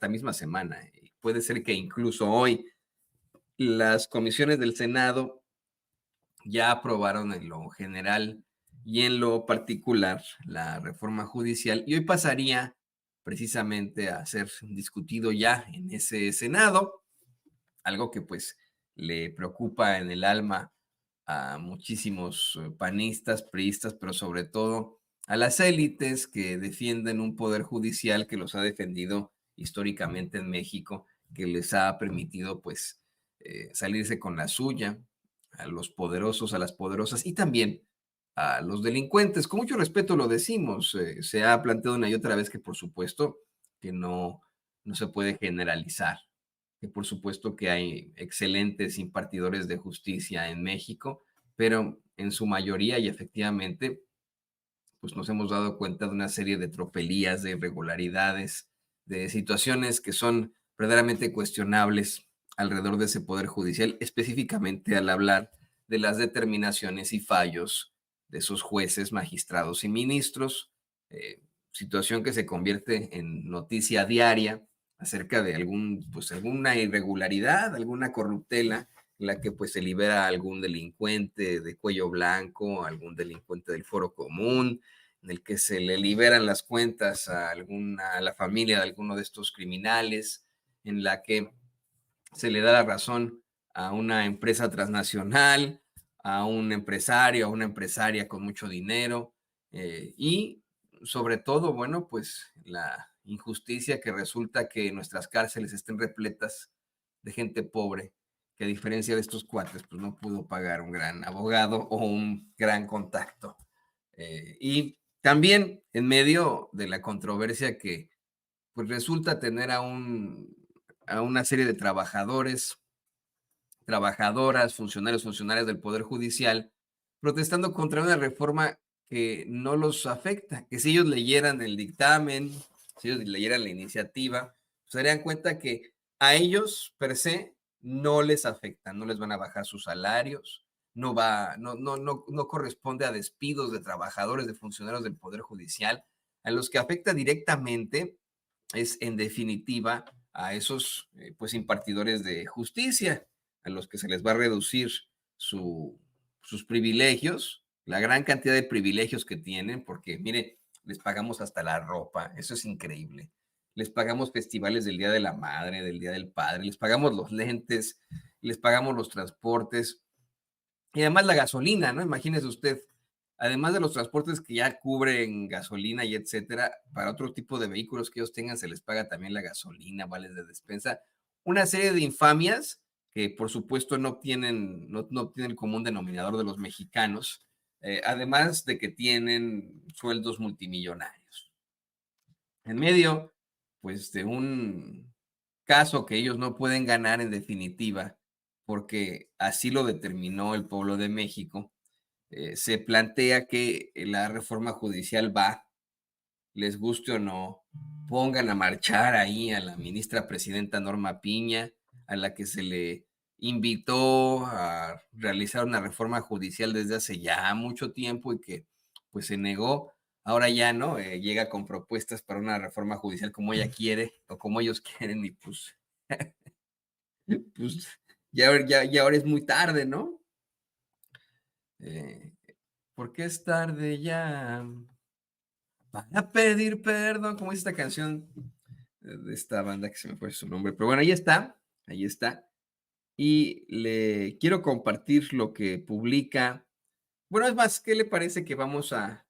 esta misma semana. Puede ser que incluso hoy las comisiones del Senado ya aprobaron en lo general y en lo particular la reforma judicial, y hoy pasaría precisamente a ser discutido ya en ese Senado, algo que pues le preocupa en el alma a muchísimos panistas, priistas, pero sobre todo a las élites que defienden un poder judicial que los ha defendido históricamente en México, que les ha permitido pues salirse con la suya, a los poderosos, a las poderosas y también a los delincuentes. Con mucho respeto lo decimos, se ha planteado una y otra vez que por supuesto que no se puede generalizar, que por supuesto que hay excelentes impartidores de justicia en México, pero en su mayoría y efectivamente, pues nos hemos dado cuenta de una serie de tropelías, de irregularidades, de situaciones que son verdaderamente cuestionables alrededor de ese poder judicial, específicamente al hablar de las determinaciones y fallos de esos jueces, magistrados y ministros, situación que se convierte en noticia diaria acerca de alguna irregularidad, alguna corruptela en la que pues se libera a algún delincuente de cuello blanco, algún delincuente del foro común, en el que se le liberan las cuentas a la familia de alguno de estos criminales, en la que se le da la razón a una empresa transnacional, a un empresario, a una empresaria con mucho dinero, y sobre todo, bueno, pues la injusticia que resulta que nuestras cárceles estén repletas de gente pobre, que a diferencia de estos cuates, pues no pudo pagar un gran abogado o un gran contacto. Y también en medio de la controversia que pues resulta tener a una serie de trabajadores, trabajadoras, funcionarios, funcionarias del Poder Judicial, protestando contra una reforma que no los afecta, que si ellos leyeran el dictamen, si ellos leyeran la iniciativa, se darían cuenta que a ellos per se no les afecta, no les van a bajar sus salarios, no corresponde a despidos de trabajadores, de funcionarios del Poder Judicial. A los que afecta directamente es, en definitiva, a esos pues impartidores de justicia, a los que se les va a reducir sus privilegios, la gran cantidad de privilegios que tienen, porque mire, les pagamos hasta la ropa, eso es increíble. Les pagamos festivales del Día de la Madre, del Día del Padre, les pagamos los lentes, les pagamos los transportes y además la gasolina, ¿no? Imagínese usted, además de los transportes que ya cubren gasolina y etcétera, para otro tipo de vehículos que ellos tengan se les paga también la gasolina, vales de despensa, una serie de infamias que por supuesto no obtienen el común denominador de los mexicanos, además de que tienen sueldos multimillonarios. En medio, pues, de un caso que ellos no pueden ganar en definitiva, porque así lo determinó el pueblo de México, se plantea que la reforma judicial va, les guste o no, pongan a marchar ahí a la ministra presidenta Norma Piña, a la que se le invitó a realizar una reforma judicial desde hace ya mucho tiempo y que pues se negó. Ahora ya no, llega con propuestas para una reforma judicial como ella quiere o como ellos quieren y pues, pues ya ahora es muy tarde, ¿no? Eh, ¿Por qué es tarde ya para pedir perdón? Como dice esta canción de esta banda que se me fue su nombre. Pero bueno, ahí está, ahí está. Y le quiero compartir lo que publica. Bueno, es más, ¿qué le parece que vamos a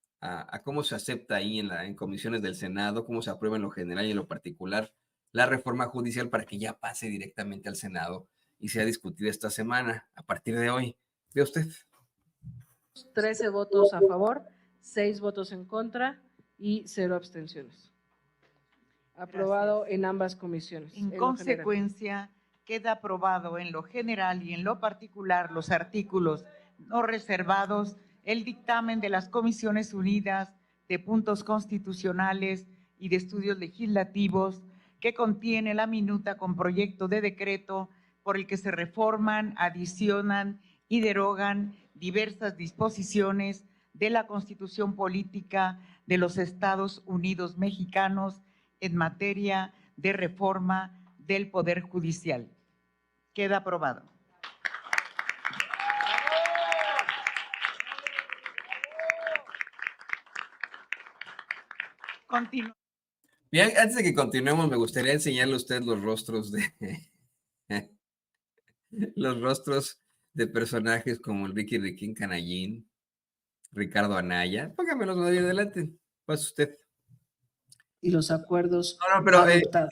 cómo se acepta ahí en comisiones del Senado, cómo se aprueba en lo general y en lo particular la reforma judicial para que ya pase directamente al Senado y sea discutida esta semana, a partir de hoy? ¿Ve usted? 13 votos a favor, 6 votos en contra y 0 abstenciones. Aprobado en ambas comisiones. En consecuencia, queda aprobado en lo general y en lo particular los artículos no reservados, el dictamen de las Comisiones Unidas de Puntos Constitucionales y de Estudios Legislativos, que contiene la minuta con proyecto de decreto por el que se reforman, adicionan y derogan diversas disposiciones de la Constitución Política de los Estados Unidos Mexicanos en materia de reforma del Poder Judicial. Queda aprobado. Continúa. Bien, antes de que continuemos, me gustaría enseñarle a usted los rostros de los rostros de personajes como el Ricky Riquín Canallín, Ricardo Anaya. Póngamelos ahí adelante. Pasa usted. Y los acuerdos No, pero adoptados.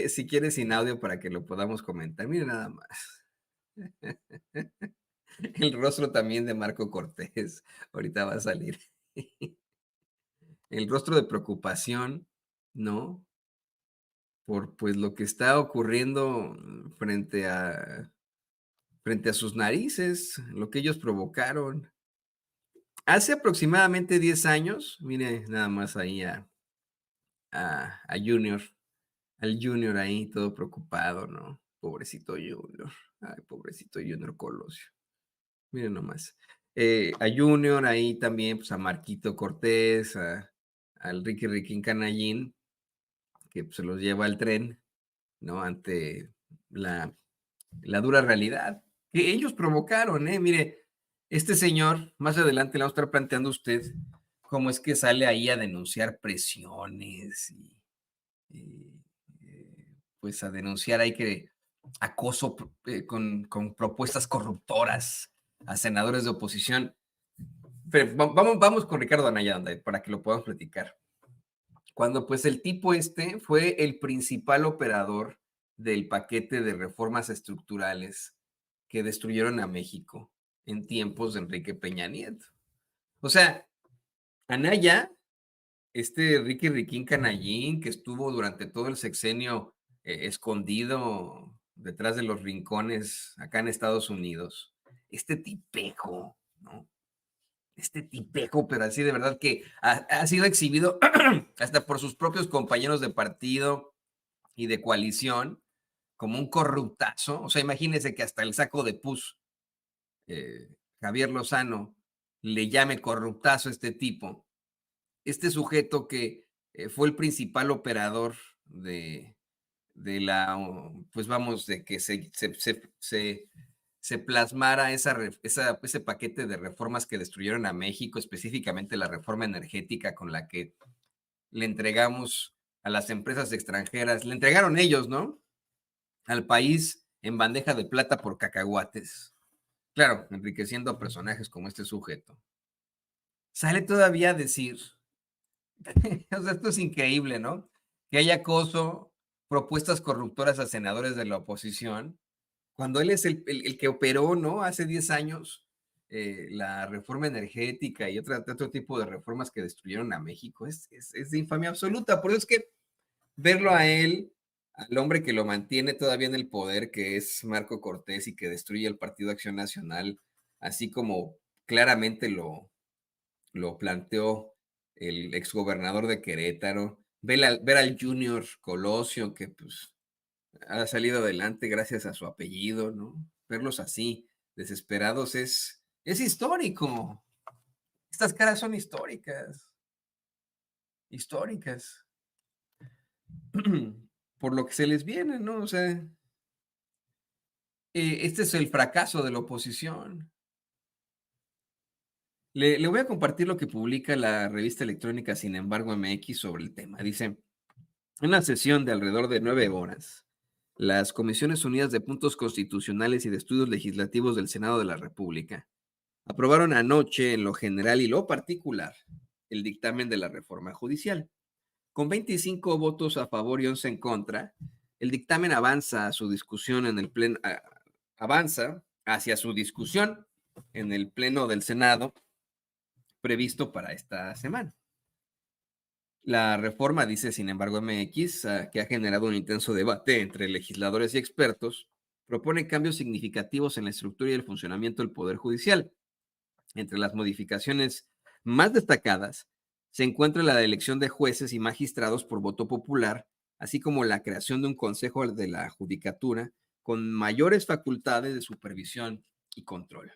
si quiere sin audio para que lo podamos comentar. Mire nada más. El rostro también de Marco Cortés. Ahorita va a salir. El rostro de preocupación, ¿no? Por pues lo que está ocurriendo frente a sus narices, lo que ellos provocaron. Hace aproximadamente 10 años, mire nada más ahí a Junior, al Junior ahí todo preocupado, ¿no? Pobrecito Junior, ay, pobrecito Junior Colosio. Miren nomás. A Junior ahí también, pues a Marquito Cortés, al Ricky Riquín Canallín, que pues, se los lleva al tren, ¿no? Ante la dura realidad que ellos provocaron, ¿eh? Mire, este señor, más adelante le vamos a estar planteando a usted cómo es que sale ahí a denunciar presiones y, pues a denunciar ahí que acoso con propuestas corruptoras a senadores de oposición. Pero vamos con Ricardo Anaya para que lo podamos platicar. Cuando pues el tipo este fue el principal operador del paquete de reformas estructurales que destruyeron a México en tiempos de Enrique Peña Nieto. O sea, Anaya, este Ricky Riquín Canallín, que estuvo durante todo el sexenio escondido detrás de los rincones acá en Estados Unidos, este tipejo, ¿no? Este tipejo, pero así de verdad que ha sido exhibido hasta por sus propios compañeros de partido y de coalición como un corruptazo. O sea, imagínense que hasta el saco de pus, Javier Lozano, le llame corruptazo a este tipo. Este sujeto que fue el principal operador de la, pues vamos, de que se plasmara ese paquete de reformas que destruyeron a México, específicamente la reforma energética con la que le entregamos a las empresas extranjeras, le entregaron ellos, ¿no? Al país en bandeja de plata por cacahuates. Claro, enriqueciendo a personajes como este sujeto. Sale todavía a decir, o sea, esto es increíble, ¿no? Que haya acoso, propuestas corruptoras a senadores de la oposición, cuando él es el que operó, ¿no? Hace 10 años la reforma energética y otro tipo de reformas que destruyeron a México, es de infamia absoluta. Por eso es que verlo a él, al hombre que lo mantiene todavía en el poder, que es Marco Cortés y que destruye el Partido Acción Nacional, así como claramente lo planteó el exgobernador de Querétaro, ver al Junior Colosio, que pues ha salido adelante gracias a su apellido, ¿no? Verlos así, desesperados, es histórico. Estas caras son históricas. Históricas. Por lo que se les viene, ¿no? O sea, este es el fracaso de la oposición. Le voy a compartir lo que publica la revista electrónica Sin embargo MX sobre el tema. Dice, en una sesión de alrededor de 9 horas, las Comisiones Unidas de Puntos Constitucionales y de Estudios Legislativos del Senado de la República aprobaron anoche en lo general y lo particular el dictamen de la reforma judicial. Con 25 votos a favor y 11 en contra, el dictamen avanza a su discusión en el pleno, avanza hacia su discusión en el pleno del Senado previsto para esta semana. La reforma, dice sin embargo MX, que ha generado un intenso debate entre legisladores y expertos, propone cambios significativos en la estructura y el funcionamiento del Poder Judicial. Entre las modificaciones más destacadas se encuentra la elección de jueces y magistrados por voto popular, así como la creación de un consejo de la judicatura con mayores facultades de supervisión y control.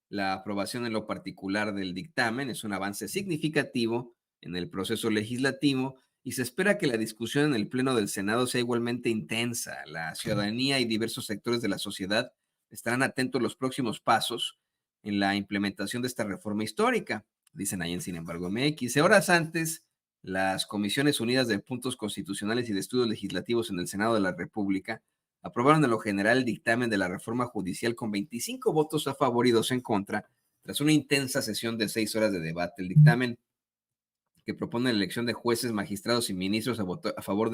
La aprobación en lo particular del dictamen es un avance significativo en el proceso legislativo y se espera que la discusión en el Pleno del Senado sea igualmente intensa. La ciudadanía y diversos sectores de la sociedad estarán atentos a los próximos pasos en la implementación de esta reforma histórica, dicen ahí en Sin embargo MX. Horas antes, las Comisiones Unidas de Puntos Constitucionales y de Estudios Legislativos en el Senado de la República aprobaron en lo general el dictamen de la reforma judicial con 25 votos a favor y 2 en contra, tras una intensa sesión de 6 horas de debate. El dictamen, que propone la elección de jueces, magistrados y ministros a favor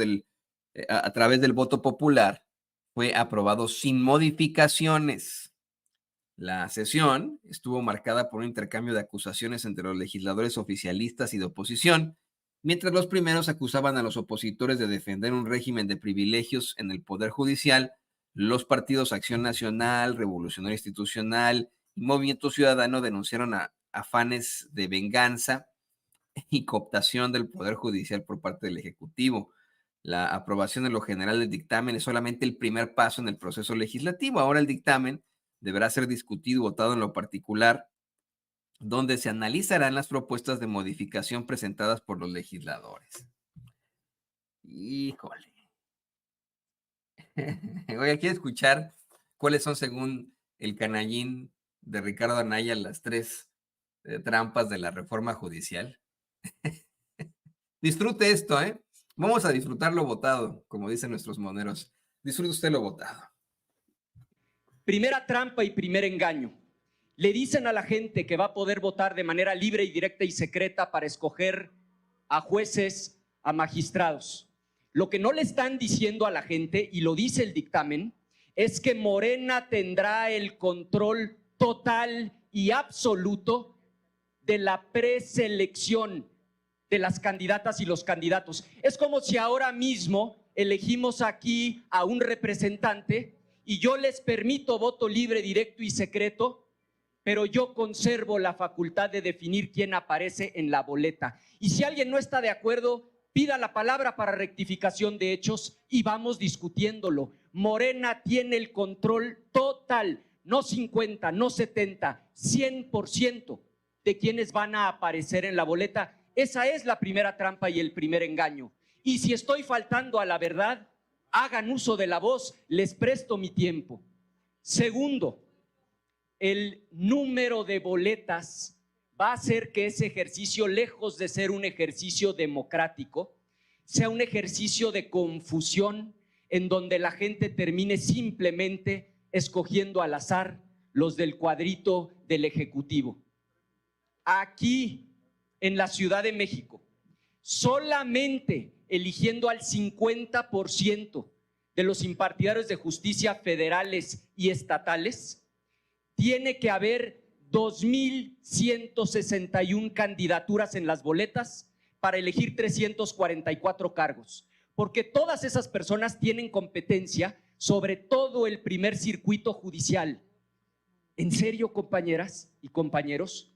a través del voto popular, fue aprobado sin modificaciones. La sesión estuvo marcada por un intercambio de acusaciones entre los legisladores oficialistas y de oposición, mientras los primeros acusaban a los opositores de defender un régimen de privilegios en el Poder Judicial. Los partidos Acción Nacional, Revolucionario Institucional y Movimiento Ciudadano denunciaron afanes de venganza y cooptación del Poder Judicial por parte del Ejecutivo. La aprobación en lo general del dictamen es solamente el primer paso en el proceso legislativo. Ahora el dictamen deberá ser discutido y votado en lo particular, donde se analizarán las propuestas de modificación presentadas por los legisladores. Híjole. Voy aquí a escuchar cuáles son, según el canallín de Ricardo Anaya, las 3 trampas de la reforma judicial. Disfrute esto, ¿eh? Vamos a disfrutar lo votado, como dicen nuestros moneros. Disfrute usted lo votado. Primera trampa y primer engaño. Le dicen a la gente que va a poder votar de manera libre y directa y secreta para escoger a jueces, a magistrados. Lo que no le están diciendo a la gente, y lo dice el dictamen, es que Morena tendrá el control total y absoluto de la preselección de las candidatas y los candidatos. Es como si ahora mismo elegimos aquí a un representante y yo les permito voto libre, directo y secreto, pero yo conservo la facultad de definir quién aparece en la boleta. Y si alguien no está de acuerdo, pida la palabra para rectificación de hechos y vamos discutiéndolo. Morena tiene el control total, no 50, no 70, 100% de quienes van a aparecer en la boleta. Esa es la primera trampa y el primer engaño. Y si estoy faltando a la verdad, hagan uso de la voz, les presto mi tiempo. Segundo, el número de boletas va a hacer que ese ejercicio, lejos de ser un ejercicio democrático, sea un ejercicio de confusión en donde la gente termine simplemente escogiendo al azar los del cuadrito del Ejecutivo. Aquí, en la Ciudad de México, solamente eligiendo al 50% de los impartidarios de justicia federales y estatales, tiene que haber 2,161 candidaturas en las boletas para elegir 344 cargos, porque todas esas personas tienen competencia sobre todo el primer circuito judicial. ¿En serio, compañeras y compañeros?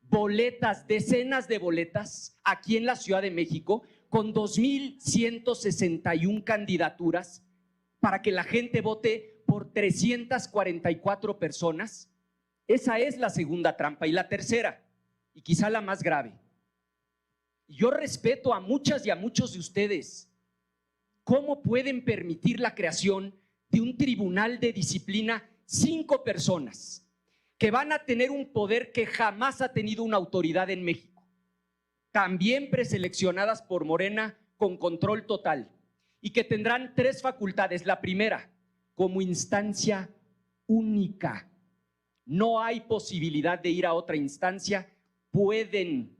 Boletas, decenas de boletas aquí en la Ciudad de México con 2,161 candidaturas para que la gente vote por 344 personas. Esa es la segunda trampa. Y la tercera, y quizá la más grave. Yo respeto a muchas y a muchos de ustedes. ¿Cómo pueden permitir la creación de un tribunal de disciplina? 5 personas que van a tener un poder que jamás ha tenido una autoridad en México, también preseleccionadas por Morena con control total, y que tendrán 3 facultades. La primera, como instancia única. No hay posibilidad de ir a otra instancia. Pueden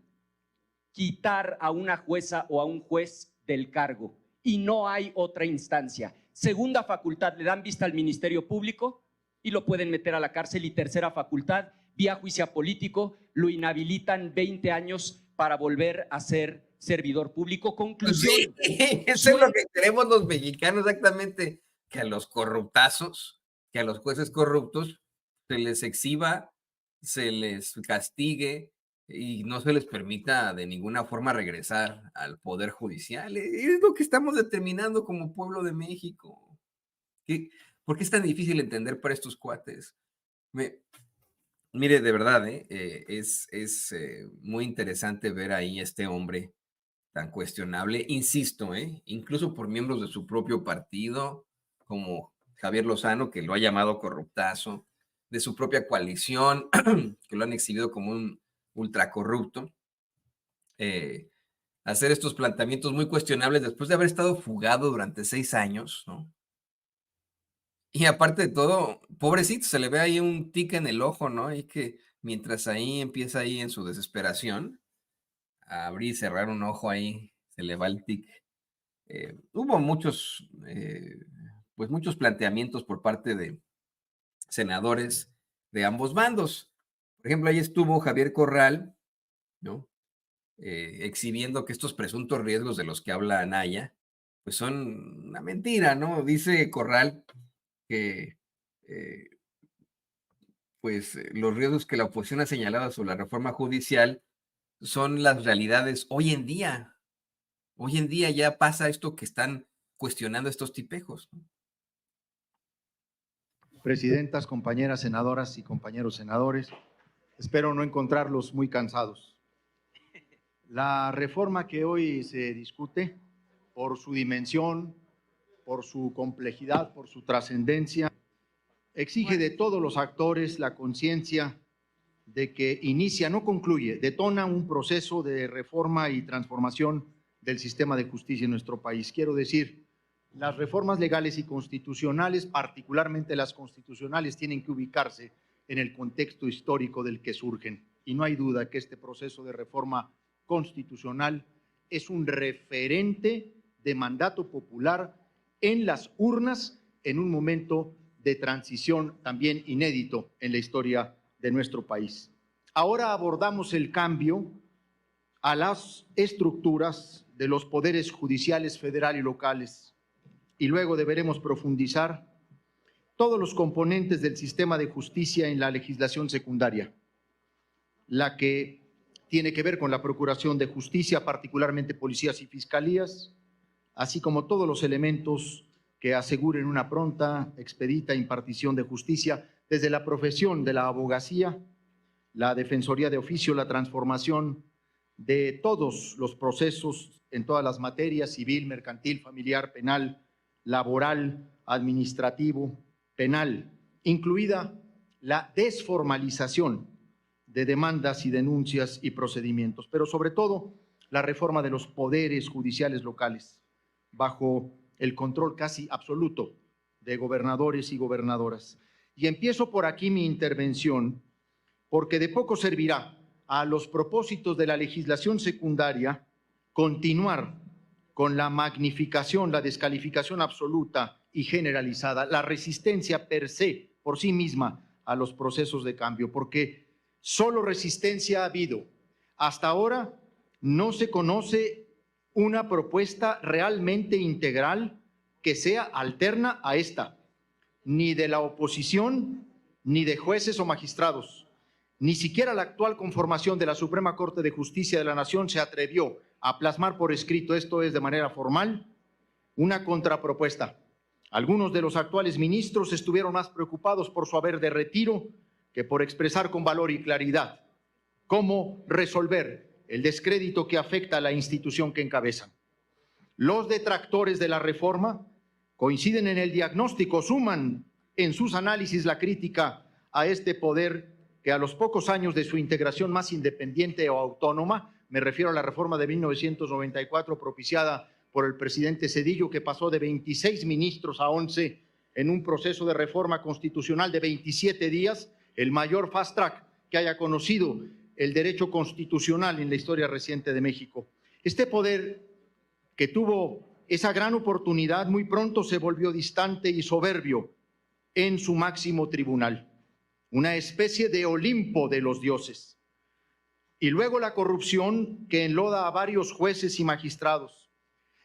quitar a una jueza o a un juez del cargo y no hay otra instancia. Segunda facultad, le dan vista al Ministerio Público y lo pueden meter a la cárcel. Y tercera facultad, vía juicio político, lo inhabilitan 20 años para volver a ser servidor público. Conclusión. Sí, eso es lo que queremos los mexicanos exactamente, que a los corruptazos, que a los jueces corruptos se les exhiba, se les castigue y no se les permita de ninguna forma regresar al poder judicial. Es lo que estamos determinando como pueblo de México. ¿Por qué es tan difícil entender para estos cuates? Mire, de verdad, es muy interesante ver ahí a este hombre tan cuestionable, insisto, incluso por miembros de su propio partido, como Javier Lozano, que lo ha llamado corruptazo, de su propia coalición, que lo han exhibido como un ultracorrupto, hacer estos planteamientos muy cuestionables después de haber estado fugado durante 6 años, ¿no? Y aparte de todo, pobrecito, se le ve ahí un tic en el ojo, ¿no? Y que mientras ahí empieza ahí en su desesperación, a abrir y cerrar un ojo ahí, se le va el tic. Hubo muchos, pues muchos planteamientos por parte de senadores de ambos bandos. Por ejemplo, ahí estuvo Javier Corral, ¿no? Exhibiendo que estos presuntos riesgos de los que habla Anaya, pues son una mentira, ¿no? Dice Corral que los riesgos que la oposición ha señalado sobre la reforma judicial son las realidades hoy en día. Hoy en día ya pasa esto que están cuestionando estos tipejos, ¿no? Presidentas, compañeras senadoras y compañeros senadores, espero no encontrarlos muy cansados. La reforma que hoy se discute, por su dimensión, por su complejidad, por su trascendencia, exige de todos los actores la conciencia de que inicia, no concluye, detona un proceso de reforma y transformación del sistema de justicia en nuestro país. Quiero decir, las reformas legales y constitucionales, particularmente las constitucionales, tienen que ubicarse en el contexto histórico del que surgen. Y no hay duda que este proceso de reforma constitucional es un referente de mandato popular en las urnas en un momento de transición también inédito en la historia de nuestro país. Ahora abordamos el cambio a las estructuras de los poderes judiciales federal y locales, y luego deberemos profundizar todos los componentes del sistema de justicia en la legislación secundaria, la que tiene que ver con la procuración de justicia, particularmente policías y fiscalías, así como todos los elementos que aseguren una pronta, expedita impartición de justicia desde la profesión de la abogacía, la defensoría de oficio, la transformación de todos los procesos en todas las materias, civil, mercantil, familiar, penal, laboral, administrativo, penal, incluida la desformalización de demandas y denuncias y procedimientos, pero sobre todo la reforma de los poderes judiciales locales, bajo el control casi absoluto de gobernadores y gobernadoras. Y empiezo por aquí mi intervención, porque de poco servirá a los propósitos de la legislación secundaria continuar con la magnificación, la descalificación absoluta y generalizada, la resistencia per se, por sí misma, a los procesos de cambio, porque solo resistencia ha habido. Hasta ahora no se conoce una propuesta realmente integral que sea alterna a esta, ni de la oposición, ni de jueces o magistrados. Ni siquiera la actual conformación de la Suprema Corte de Justicia de la Nación se atrevió a plasmar por escrito, esto es de manera formal, una contrapropuesta. Algunos de los actuales ministros estuvieron más preocupados por su haber de retiro que por expresar con valor y claridad cómo resolver el descrédito que afecta a la institución que encabezan. Los detractores de la reforma coinciden en el diagnóstico, suman en sus análisis la crítica a este poder que a los pocos años de su integración más independiente o autónoma, me refiero a la reforma de 1994 propiciada por el presidente Zedillo, que pasó de 26 ministros a 11 en un proceso de reforma constitucional de 27 días, el mayor fast track que haya conocido el derecho constitucional en la historia reciente de México. Este poder que tuvo esa gran oportunidad muy pronto se volvió distante y soberbio en su máximo tribunal, una especie de Olimpo de los dioses. Y luego la corrupción que enloda a varios jueces y magistrados.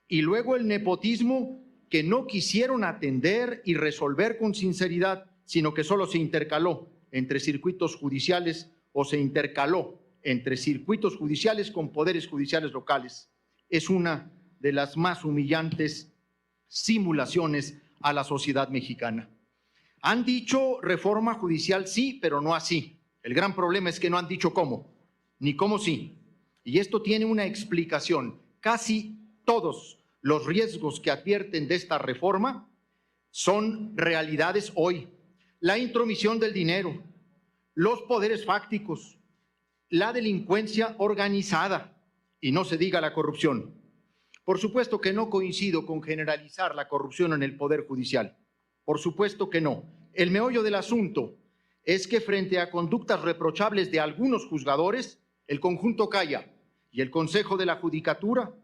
Y luego el nepotismo que no quisieron atender y resolver con sinceridad, sino que solo se intercaló entre circuitos judiciales o se intercaló entre circuitos judiciales con poderes judiciales locales. Es una de las más humillantes simulaciones a la sociedad mexicana. Han dicho reforma judicial sí, pero no así. El gran problema es que no han dicho cómo, ni cómo sí. Y esto tiene una explicación. casi todos los riesgos que advierten de esta reforma son realidades hoy. La intromisión del dinero, los poderes fácticos, la delincuencia organizada y no se diga la corrupción. Por supuesto que no coincido con generalizar la corrupción en el Poder Judicial. Por supuesto que no. El meollo del asunto es que frente a conductas reprochables de algunos juzgadores, el conjunto calla y el Consejo de la Judicatura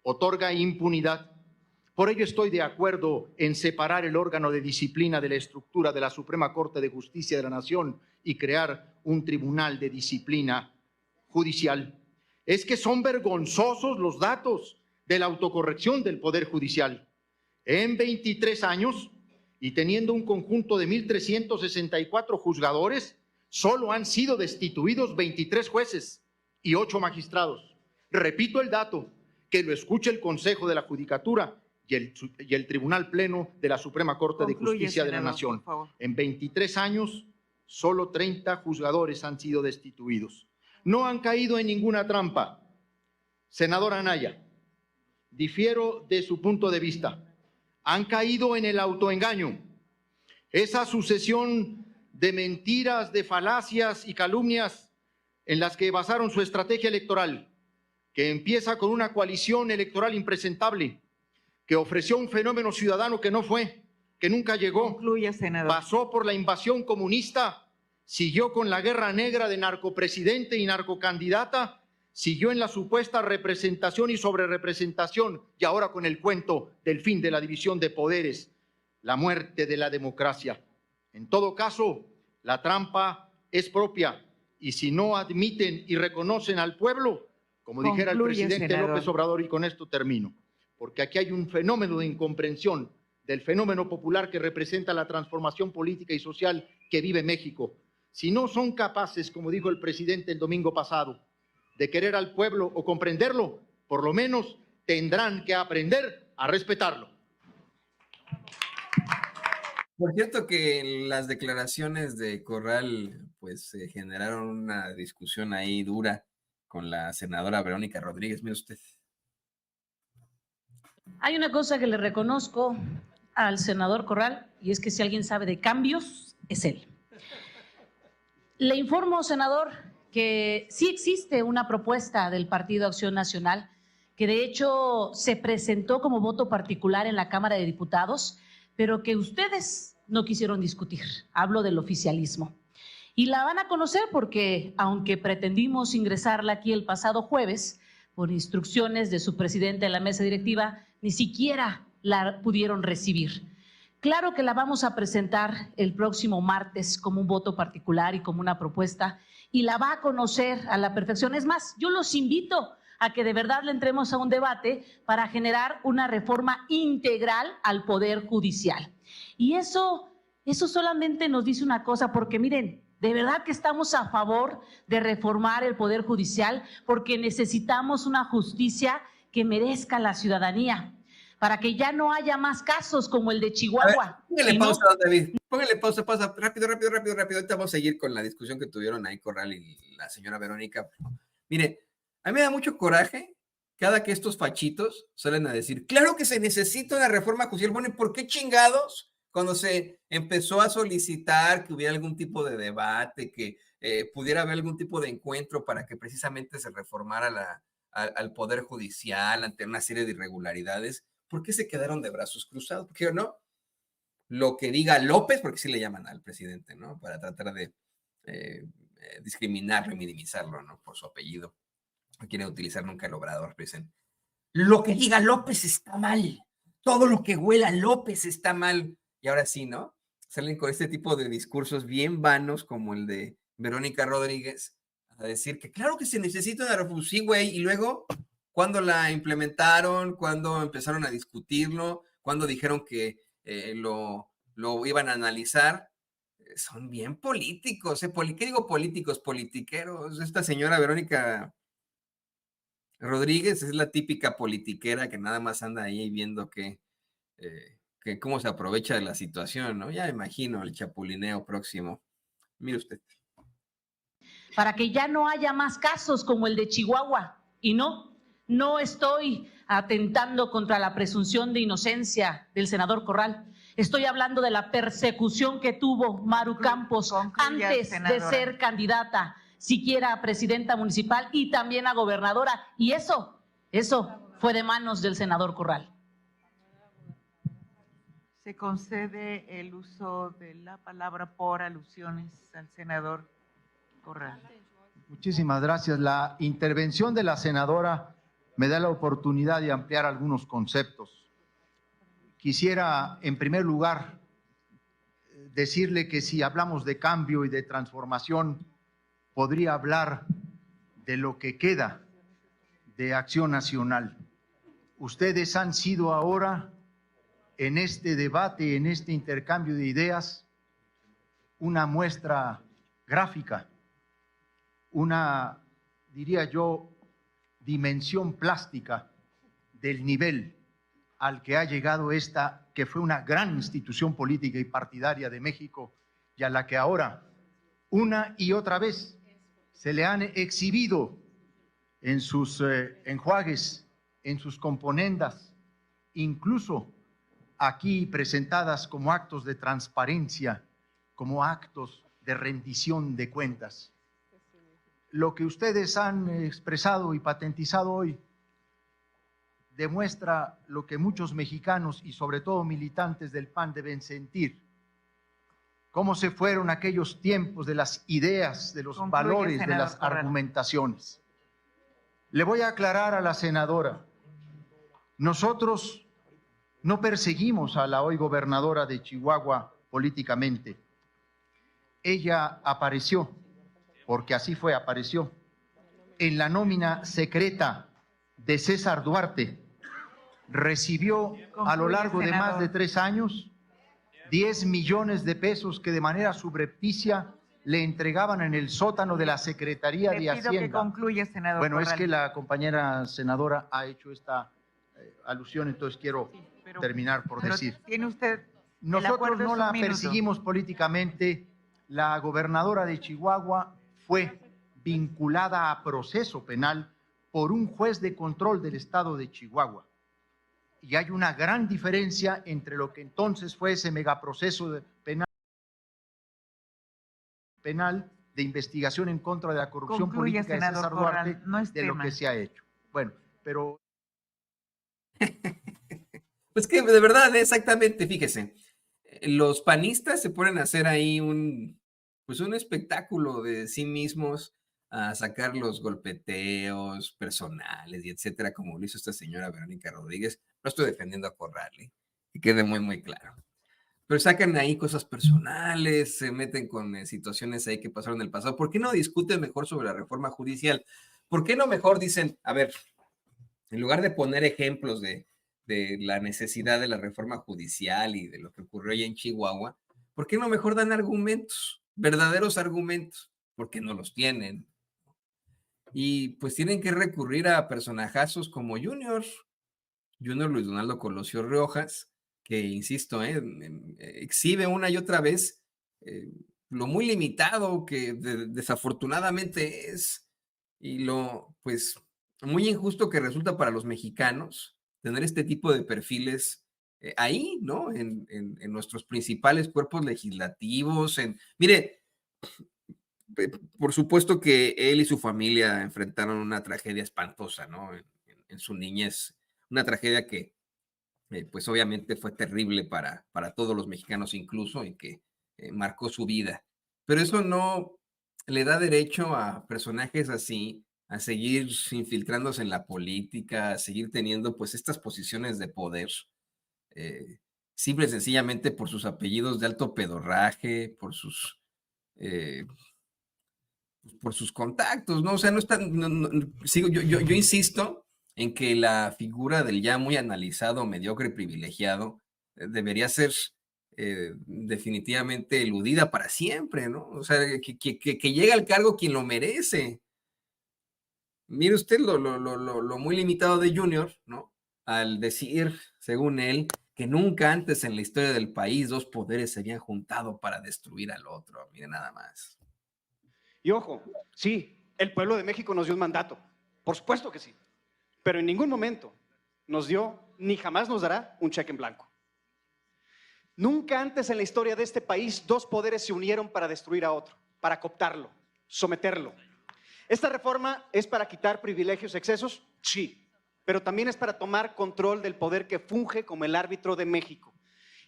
otorga impunidad. Por ello estoy de acuerdo en separar el órgano de disciplina de la estructura de la Suprema Corte de Justicia de la Nación y crear un tribunal de disciplina judicial. Es que son vergonzosos los datos de la autocorrección del Poder Judicial. En 23 años, y teniendo un conjunto de 1,364 juzgadores, solo han sido destituidos 23 jueces y 8 magistrados. Repito el dato, que lo escuche el Consejo de la Judicatura y el Tribunal Pleno de la Suprema Corte de Justicia de la Nación. En 23 años, solo 30 juzgadores han sido destituidos. No han caído en ninguna trampa. Senador Anaya, difiero de su punto de vista. Han caído en el autoengaño. Esa sucesión de mentiras, de falacias y calumnias en las que basaron su estrategia electoral, que empieza con una coalición electoral impresentable, que ofreció un fenómeno ciudadano que no fue, que nunca llegó. Concluya, senador. Pasó por la invasión comunista, siguió con la guerra negra de narcopresidente y narcocandidata, siguió en la supuesta representación y sobrerepresentación y ahora con el cuento del fin de la división de poderes, la muerte de la democracia. En todo caso, la trampa es propia y si no admiten y reconocen al pueblo, como dijera el presidente López Obrador, y con esto termino, porque aquí hay un fenómeno de incomprensión del fenómeno popular que representa la transformación política y social que vive México. Si no son capaces, como dijo el presidente el domingo pasado, de querer al pueblo o comprenderlo, por lo menos tendrán que aprender a respetarlo. Por cierto que las declaraciones de Corral pues generaron una discusión ahí dura con la senadora Verónica Rodríguez. Mire usted. Hay una cosa que le reconozco al senador Corral y es que si alguien sabe de cambios, es él. Le informo, senador, que sí existe una propuesta del Partido Acción Nacional que de hecho se presentó como voto particular en la Cámara de Diputados, pero que ustedes no quisieron discutir. Hablo del oficialismo. Y la van a conocer porque, aunque pretendimos ingresarla aquí el pasado jueves, por instrucciones de su presidente de la mesa directiva, ni siquiera la pudieron recibir. Claro que la vamos a presentar el próximo martes como un voto particular y como una propuesta, y la va a conocer a la perfección. Es más, yo los invito a que de verdad le entremos a un debate para generar una reforma integral al Poder Judicial. Y eso solamente nos dice una cosa, porque miren, de verdad que estamos a favor de reformar el Poder Judicial porque necesitamos una justicia que merezca la ciudadanía, para que ya no haya más casos como el de Chihuahua. Póngale pausa, David. Póngale pausa. Rápido. Ahorita vamos a seguir con la discusión que tuvieron ahí Corral y la señora Verónica. Mire, a mí me da mucho coraje cada que estos fachitos salen a decir, claro que se necesita una reforma judicial. Bueno, ¿y por qué chingados? Cuando se empezó a solicitar que hubiera algún tipo de debate, que pudiera haber algún tipo de encuentro para que precisamente se reformara al Poder Judicial ante una serie de irregularidades, ¿por qué se quedaron de brazos cruzados? Porque no, lo que diga López, porque sí le llaman al presidente, ¿no? Para tratar de discriminarlo y minimizarlo, ¿no? Por su apellido. No quieren utilizar nunca el Obrador, dicen, lo que diga López está mal, todo lo que huela López está mal. Y ahora sí, ¿no? Salen con este tipo de discursos bien vanos como el de Verónica Rodríguez a decir que claro que se necesita una reforma, sí, güey, y luego, ¿cuándo la implementaron? ¿Cuándo empezaron a discutirlo? ¿Cuándo dijeron que lo iban a analizar? Son bien políticos, ¿qué digo políticos? Politiqueros. Esta señora Verónica Rodríguez es la típica politiquera que nada más anda ahí viendo que cómo se aprovecha de la situación, ¿no? Ya me imagino el chapulineo próximo. Mire usted. Para que ya no haya más casos como el de Chihuahua. Y no, No estoy atentando contra la presunción de inocencia del senador Corral. Estoy hablando de la persecución que tuvo Maru Campos Concluya, antes de senadora. ser candidata, siquiera a presidenta municipal y también a gobernadora. Y eso fue de manos del senador Corral. Se concede el uso de la palabra por alusiones al senador Corral. Muchísimas gracias. La intervención de la senadora me da la oportunidad de ampliar algunos conceptos. Quisiera, en primer lugar, decirle que si hablamos de cambio y de transformación, podría hablar de lo que queda de Acción Nacional. Ustedes han sido ahora, en este debate, en este intercambio de ideas, una muestra gráfica, una, diría yo, dimensión plástica del nivel al que ha llegado esta, que fue una gran institución política y partidaria de México, y a la que ahora, una y otra vez, se le han exhibido en sus enjuagues, en sus componendas, incluso aquí presentadas como actos de transparencia, como actos de rendición de cuentas. Lo que ustedes han expresado y patentizado hoy demuestra lo que muchos mexicanos y sobre todo militantes del PAN deben sentir. Cómo se fueron aquellos tiempos de las ideas, de los valores, de las argumentaciones. Le voy a aclarar a la senadora, nosotros no perseguimos a la hoy gobernadora de Chihuahua políticamente. Ella apareció, porque así fue, apareció en la nómina secreta de César Duarte. Recibió a lo largo de más de 3 años 10 millones de pesos que de manera subrepticia le entregaban en el sótano de la Secretaría de Hacienda. Le pido que concluya, senador Bueno, Corral. es que la compañera senadora ha hecho esta alusión, entonces quiero terminar por decir. Tiene usted Nosotros no la perseguimos políticamente. La gobernadora de Chihuahua fue vinculada a proceso penal por un juez de control del estado de Chihuahua. Y hay una gran diferencia entre lo que entonces fue ese megaproceso penal de investigación en contra de la corrupción Concluya, política de senador César Corral, Duarte, no es de tema. lo que se ha hecho. Bueno, pero... Pues que de verdad, exactamente, fíjese, los panistas se ponen a hacer ahí un espectáculo de sí mismos, a sacar los golpeteos personales y etcétera, como lo hizo esta señora Verónica Rodríguez. No estoy defendiendo a Corral, que quede muy, muy claro. Pero sacan ahí cosas personales, se meten con situaciones ahí que pasaron en el pasado. ¿Por qué no discuten mejor sobre la reforma judicial? ¿Por qué no mejor dicen, a ver, en lugar de poner ejemplos de la necesidad de la reforma judicial y de lo que ocurrió allá en Chihuahua, ¿por qué no mejor dan argumentos, verdaderos argumentos? Porque no los tienen. Y pues tienen que recurrir a personajazos como Junior Luis Donaldo Colosio Riojas, que insisto, exhibe una y otra vez lo muy limitado que desafortunadamente es, y lo pues muy injusto que resulta para los mexicanos tener este tipo de perfiles ahí, ¿no? En nuestros principales cuerpos legislativos. Mire, por supuesto que él y su familia enfrentaron una tragedia espantosa, ¿no? En su niñez, una tragedia que pues obviamente fue terrible para todos los mexicanos incluso, y que marcó su vida. Pero eso no le da derecho a personajes así a seguir infiltrándose en la política, a seguir teniendo pues estas posiciones de poder, simple y sencillamente por sus apellidos de alto pedorraje, por sus contactos, ¿no? O sea, no están, sigo, yo insisto en que la figura del ya muy analizado, mediocre, privilegiado, debería ser definitivamente eludida para siempre, ¿no? O sea, que llegue al cargo quien lo merece. Mire usted lo muy limitado de Junior, ¿no? Al decir, según él, que nunca antes en la historia del país 2 poderes se habían juntado para destruir al otro. Mire nada más. Y ojo, sí, el pueblo de México nos dio un mandato, por supuesto que sí, pero en ningún momento nos dio, ni jamás nos dará, un cheque en blanco. Nunca antes en la historia de este país dos poderes se unieron para destruir a otro, para cooptarlo, someterlo. ¿Esta reforma es para quitar privilegios, excesos? Sí, pero también es para tomar control del poder que funge como el árbitro de México.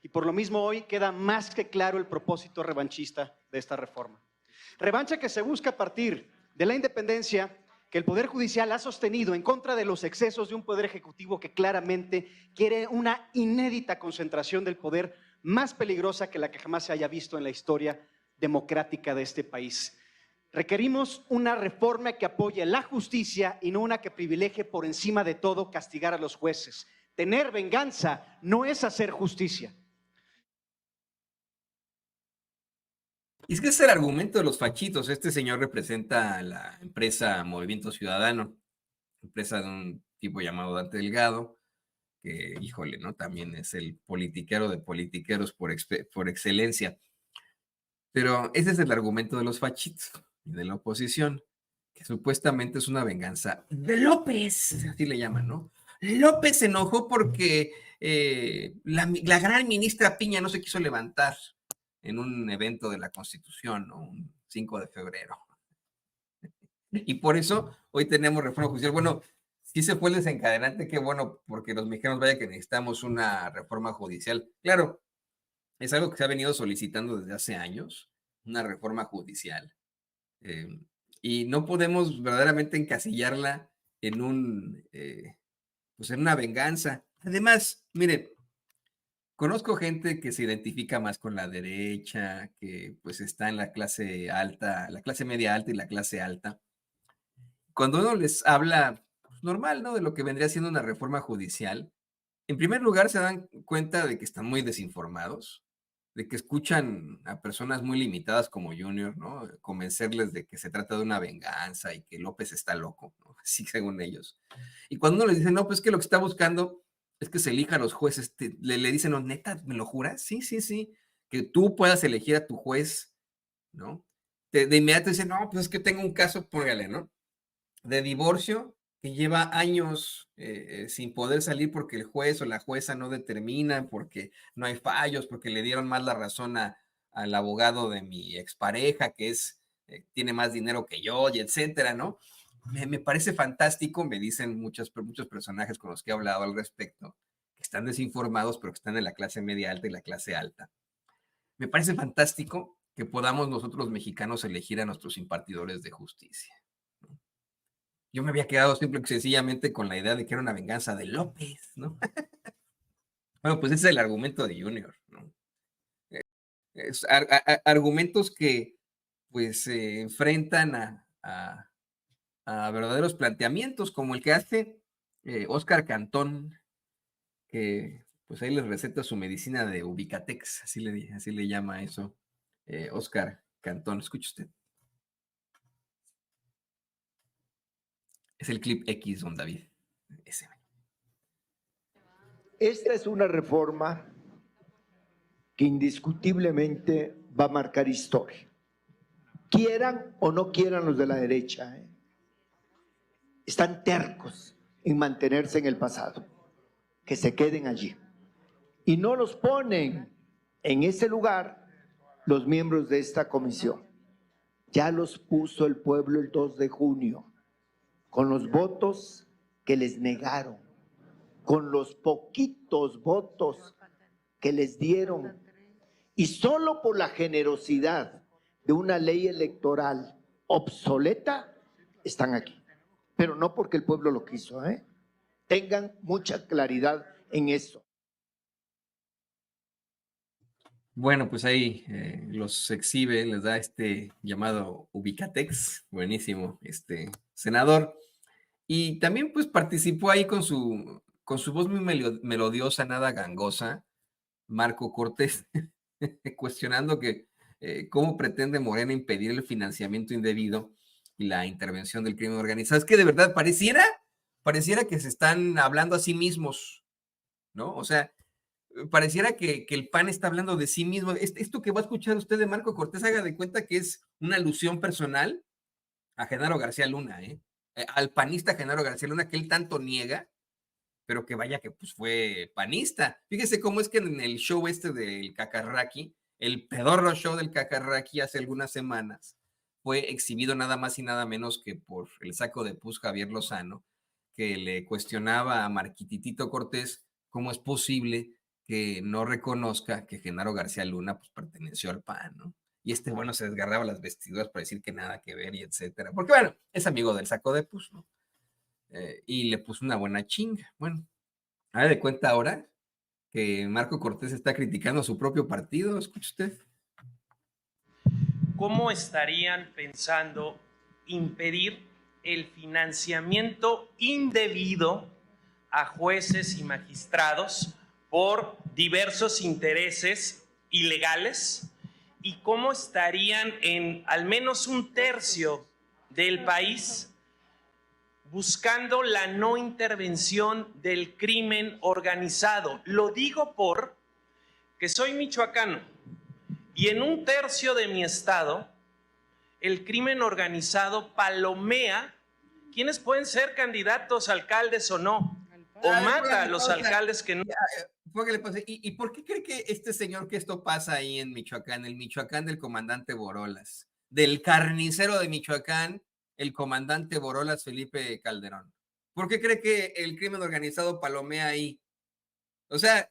Y por lo mismo hoy queda más que claro el propósito revanchista de esta reforma. Revancha que se busca a partir de la independencia que el Poder Judicial ha sostenido en contra de los excesos de un Poder Ejecutivo que claramente quiere una inédita concentración del poder más peligrosa que la que jamás se haya visto en la historia democrática de este país. Requerimos una reforma que apoye la justicia y no una que privilegie por encima de todo castigar a los jueces. Tener venganza no es hacer justicia. Y es que es el argumento de los fachitos. Este señor representa a la empresa Movimiento Ciudadano, empresa de un tipo llamado Dante Delgado, que, híjole, ¿no? También es el politiquero de politiqueros por excelencia. Pero ese es el argumento de los fachitos y de la oposición, que supuestamente es una venganza de López, así le llaman, ¿no? López se enojó porque la gran ministra Piña no se quiso levantar en un evento de la Constitución, ¿no? Un 5 de febrero. Y por eso hoy tenemos reforma judicial. Bueno, sí se fue el desencadenante, qué bueno, porque los mexicanos vaya que necesitamos una reforma judicial. Claro, es algo que se ha venido solicitando desde hace años, una reforma judicial. Y no podemos verdaderamente encasillarla en pues en una venganza. Además, miren, conozco gente que se identifica más con la derecha, que pues está en la clase alta, la clase media alta y la clase alta. Cuando uno les habla pues, normal, ¿no? De lo que vendría siendo una reforma judicial, en primer lugar se dan cuenta de que están muy desinformados, de que escuchan a personas muy limitadas como Junior, ¿no? Convencerles de que se trata de una venganza y que López está loco, ¿no? Así según ellos. Y cuando uno les dice, no, pues que lo que está buscando es que se elija a los jueces, le dicen, no, neta, ¿me lo juras? Sí, sí, sí, que tú puedas elegir a tu juez, ¿no? De inmediato dicen, no, pues es que tengo un caso, póngale, ¿no? De divorcio que lleva años sin poder salir porque el juez o la jueza no determina, porque no hay fallos, porque le dieron más la razón al abogado de mi expareja, que tiene más dinero que yo, y etcétera, ¿no? Me parece fantástico, me dicen muchos personajes con los que he hablado al respecto, que están desinformados, pero que están en la clase media alta y la clase alta. Me parece fantástico que podamos nosotros los mexicanos elegir a nuestros impartidores de justicia. Yo me había quedado simple y sencillamente con la idea de que era una venganza de López, ¿no? Bueno, pues ese es el argumento de Junior, ¿no? Argumentos que pues se enfrentan a verdaderos planteamientos, como el que hace Óscar Cantón, que pues ahí les receta su medicina de Ubicatex, así le llama eso, Óscar Cantón. Escuche usted. Es el clip X, don David. Ese. Esta es una reforma que indiscutiblemente va a marcar historia. Quieran o no quieran los de la derecha, están tercos en mantenerse en el pasado, que se queden allí. Y no los ponen en ese lugar los miembros de esta comisión. Ya los puso el pueblo el 2 de junio, con los votos que les negaron, con los poquitos votos que les dieron, y solo por la generosidad de una ley electoral obsoleta están aquí, pero no porque el pueblo lo quiso, Tengan mucha claridad en eso. Bueno, pues ahí los exhibe, les da este llamado Ubicatex, buenísimo, senador. Y también pues participó ahí con su voz muy melodiosa, nada gangosa, Marco Cortés, cuestionando que cómo pretende Morena impedir el financiamiento indebido y la intervención del crimen organizado. Es que de verdad pareciera que se están hablando a sí mismos, ¿no? O sea, pareciera que el PAN está hablando de sí mismo. Esto que va a escuchar usted de Marco Cortés, haga de cuenta que es una alusión personal a Genaro García Luna, al panista Genaro García Luna, que él tanto niega, pero que vaya que pues fue panista. Fíjese cómo es que en el show este del Cacarraqui, el pedorro show del Cacarraqui hace algunas semanas, fue exhibido nada más y nada menos que por el saco de pus Javier Lozano, que le cuestionaba a Marquititito Cortés cómo es posible que no reconozca que Genaro García Luna pues perteneció al PAN, ¿no? Y bueno, se desgarraba las vestiduras para decir que nada que ver y etcétera. Porque bueno, es amigo del saco de pus, ¿no? Y le puso una buena chinga. Bueno, haga de cuenta ahora que Marco Cortés está criticando a su propio partido. Escuche usted. ¿Cómo estarían pensando impedir el financiamiento indebido a jueces y magistrados por diversos intereses ilegales? ¿Y cómo estarían en al menos un tercio del país buscando la no intervención del crimen organizado? Lo digo porque soy michoacano y en un tercio de mi estado el crimen organizado palomea quienes pueden ser candidatos, alcaldes o no, o mata a los alcaldes que no. ¿Y por qué cree que este señor que esto pasa ahí en Michoacán, el Michoacán del comandante Borolas, del carnicero de Michoacán, el comandante Borolas Felipe Calderón? ¿Por qué cree que el crimen organizado palomea ahí? O sea,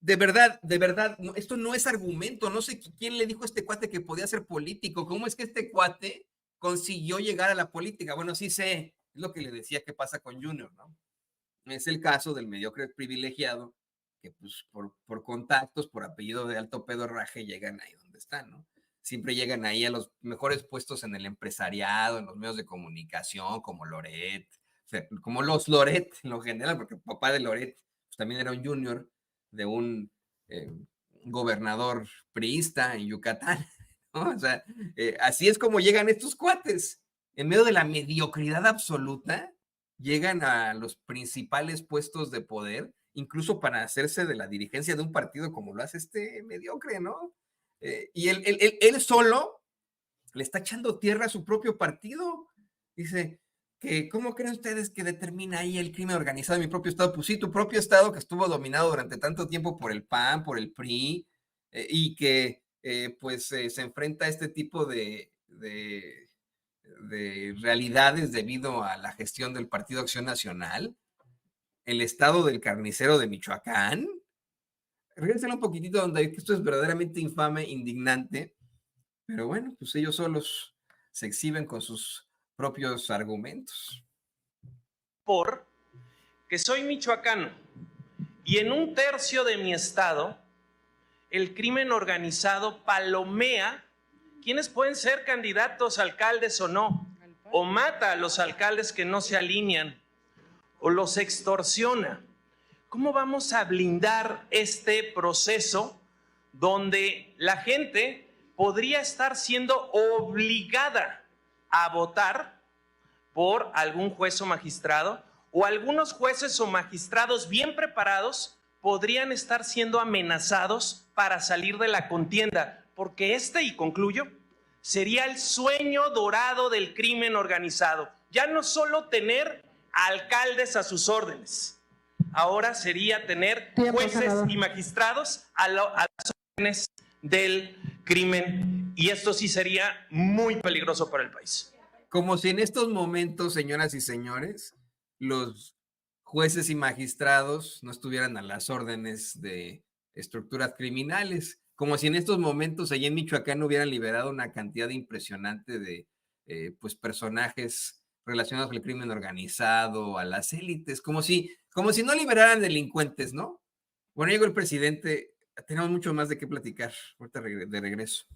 de verdad, no, esto no es argumento. No sé quién le dijo a este cuate que podía ser político. ¿Cómo es que este cuate consiguió llegar a la política? Bueno, sí sé, es lo que le decía que pasa con Junior, ¿no? Es el caso del mediocre privilegiado que pues por contactos, por apellido de alto pedorraje llegan ahí donde están, ¿no? Siempre llegan ahí a los mejores puestos en el empresariado, en los medios de comunicación, como Loret, o sea, como los Loret en lo general, porque el papá de Loret pues, también era un junior de un gobernador priista en Yucatán, ¿no? O sea, así es como llegan estos cuates, en medio de la mediocridad absoluta, llegan a los principales puestos de poder, incluso para hacerse de la dirigencia de un partido como lo hace este mediocre, ¿no? Y él solo le está echando tierra a su propio partido. Dice, que ¿cómo creen ustedes que determina ahí el crimen organizado en mi propio estado? Pues sí, tu propio estado que estuvo dominado durante tanto tiempo por el PAN, por el PRI, y que se enfrenta a este tipo de realidades debido a la gestión del Partido Acción Nacional, el estado del carnicero de Michoacán. Regrésenle un poquitito donde esto es verdaderamente infame, indignante, pero bueno, pues ellos solos se exhiben con sus propios argumentos. Porque soy michoacano y en un tercio de mi estado el crimen organizado palomea quienes pueden ser candidatos, alcaldes o no, o mata a los alcaldes que no se alinean, o los extorsiona. ¿Cómo vamos a blindar este proceso donde la gente podría estar siendo obligada a votar por algún juez o magistrado, o algunos jueces o magistrados bien preparados podrían estar siendo amenazados para salir de la contienda? Porque y concluyo, sería el sueño dorado del crimen organizado. Ya no solo tener alcaldes a sus órdenes, ahora sería tener jueces y magistrados a las órdenes del crimen, y esto sí sería muy peligroso para el país. Como si en estos momentos, señoras y señores, los jueces y magistrados no estuvieran a las órdenes de estructuras criminales, como si en estos momentos allá en Michoacán hubieran liberado una cantidad impresionante de personajes relacionados con el crimen organizado, a las élites, como si no liberaran delincuentes, ¿no? Bueno, llegó el presidente, tenemos mucho más de qué platicar, ahorita de regreso.